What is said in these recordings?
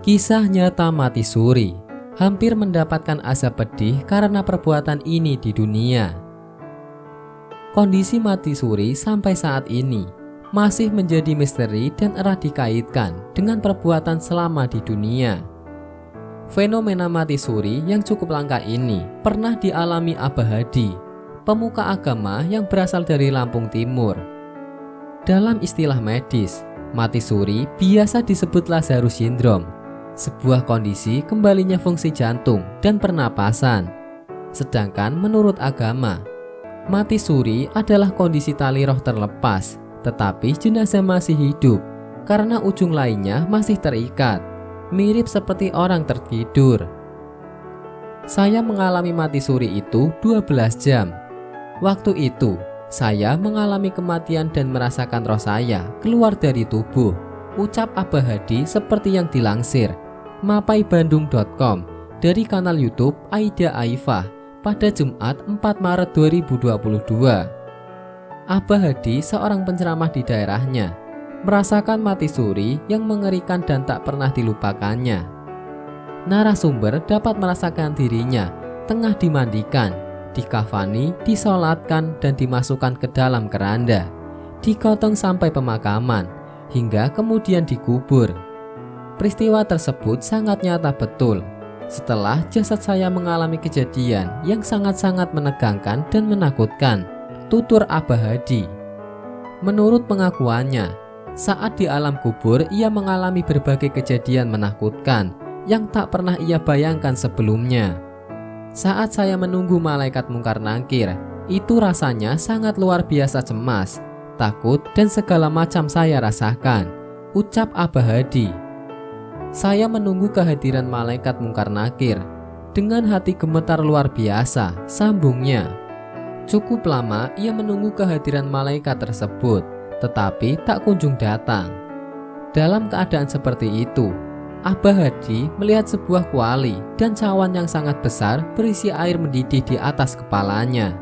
Kisah nyata mati suri, hampir mendapatkan azab pedih karena perbuatan ini di dunia. Kondisi mati suri sampai saat ini masih menjadi misteri dan erat dikaitkan dengan perbuatan selama di dunia. Fenomena mati suri yang cukup langka ini pernah dialami Abah Hadi, pemuka agama yang berasal dari Lampung Timur. Dalam istilah medis, mati suri biasa disebut Lazarus Syndrome, sebuah kondisi kembalinya fungsi jantung dan pernapasan. Sedangkan menurut agama, mati suri adalah kondisi tali roh terlepas, tetapi jenazah masih hidup karena ujung lainnya masih terikat, mirip seperti orang tertidur. Saya mengalami mati suri itu 12 jam. Waktu itu, saya mengalami kematian dan merasakan roh saya keluar dari tubuh, ucap Abah Hadi seperti yang dilansir mapaibandung.com dari kanal YouTube Aida Aifah pada Jumat 4 Maret 2022. Abah Hadi, seorang penceramah di daerahnya, merasakan mati suri yang mengerikan dan tak pernah dilupakannya. Narasumber dapat merasakan dirinya tengah dimandikan, dikafani, disolatkan, dan dimasukkan ke dalam keranda, digotong sampai pemakaman, hingga kemudian dikubur. Peristiwa tersebut sangat nyata betul. Setelah jasad saya mengalami kejadian yang sangat-sangat menegangkan dan menakutkan, tutur Abah Hadi. Menurut pengakuannya, saat di alam kubur ia mengalami berbagai kejadian menakutkan yang tak pernah ia bayangkan sebelumnya. Saat saya menunggu malaikat mungkar nangkir, itu rasanya sangat luar biasa cemas, takut, dan segala macam saya rasakan, ucap Abah Hadi. Saya menunggu kehadiran malaikat mungkar nakir dengan hati gemetar luar biasa, sambungnya. Cukup lama ia menunggu kehadiran malaikat tersebut, tetapi tak kunjung datang. Dalam keadaan seperti itu, Abah Hadi melihat sebuah kuali dan cawan yang sangat besar berisi air mendidih di atas kepalanya.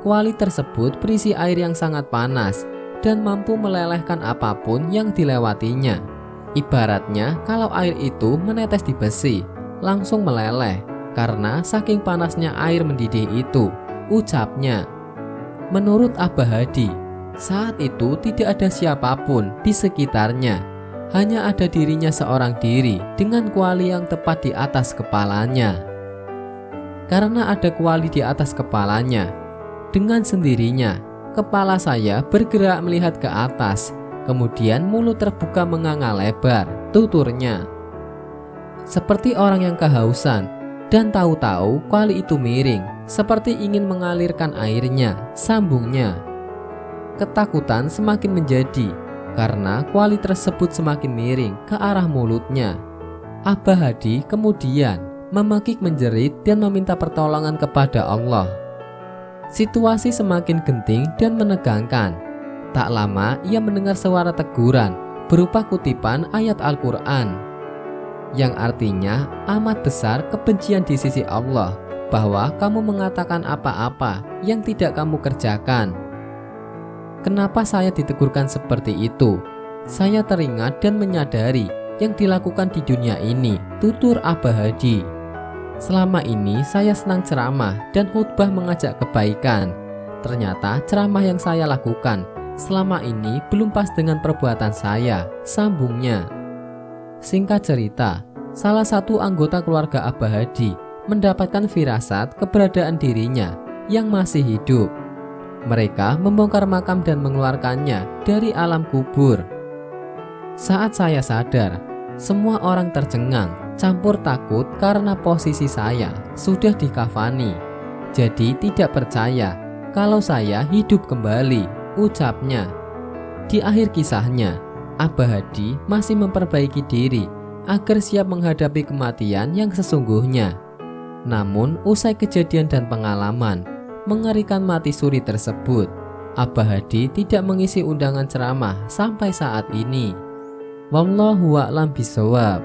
Kuali tersebut berisi air yang sangat panas dan mampu melelehkan apapun yang dilewatinya. Ibaratnya kalau air itu menetes di besi, langsung meleleh karena saking panasnya air mendidih itu, ucapnya. Menurut Abah Hadi, saat itu tidak ada siapapun di sekitarnya, hanya ada dirinya seorang diri dengan kuali yang tepat di atas kepalanya. Karena ada kuali di atas kepalanya, dengan sendirinya kepala saya bergerak melihat ke atas. Kemudian mulut terbuka menganga lebar, tuturnya. Seperti orang yang kehausan, dan tahu-tahu kuali itu miring, seperti ingin mengalirkan airnya, sambungnya. Ketakutan semakin menjadi, karena kuali tersebut semakin miring ke arah mulutnya. Abah Hadi kemudian memekik menjerit dan meminta pertolongan kepada Allah. Situasi semakin genting dan menegangkan. Tak lama ia mendengar suara teguran berupa kutipan ayat Al-Quran yang artinya amat besar kebencian di sisi Allah bahwa kamu mengatakan apa-apa yang tidak kamu kerjakan. Kenapa saya ditegurkan seperti itu? Saya teringat dan menyadari yang dilakukan di dunia ini, tutur Abah Hadi. Selama ini saya senang ceramah dan khutbah mengajak kebaikan. Ternyata ceramah yang saya lakukan selama ini belum pas dengan perbuatan saya, sambungnya. Singkat cerita, salah satu anggota keluarga Abah Hadi mendapatkan firasat keberadaan dirinya yang masih hidup. Mereka membongkar makam dan mengeluarkannya dari alam kubur. Saat saya sadar, semua orang tercengang, campur takut karena posisi saya sudah dikafani. Jadi tidak percaya kalau saya hidup kembali, ucapnya. Di akhir kisahnya, Abah Hadi masih memperbaiki diri agar siap menghadapi kematian yang sesungguhnya. Namun, usai kejadian dan pengalaman mengerikan mati suri tersebut, Abah Hadi tidak mengisi undangan ceramah sampai saat ini. Wallahu a'lam bishawab.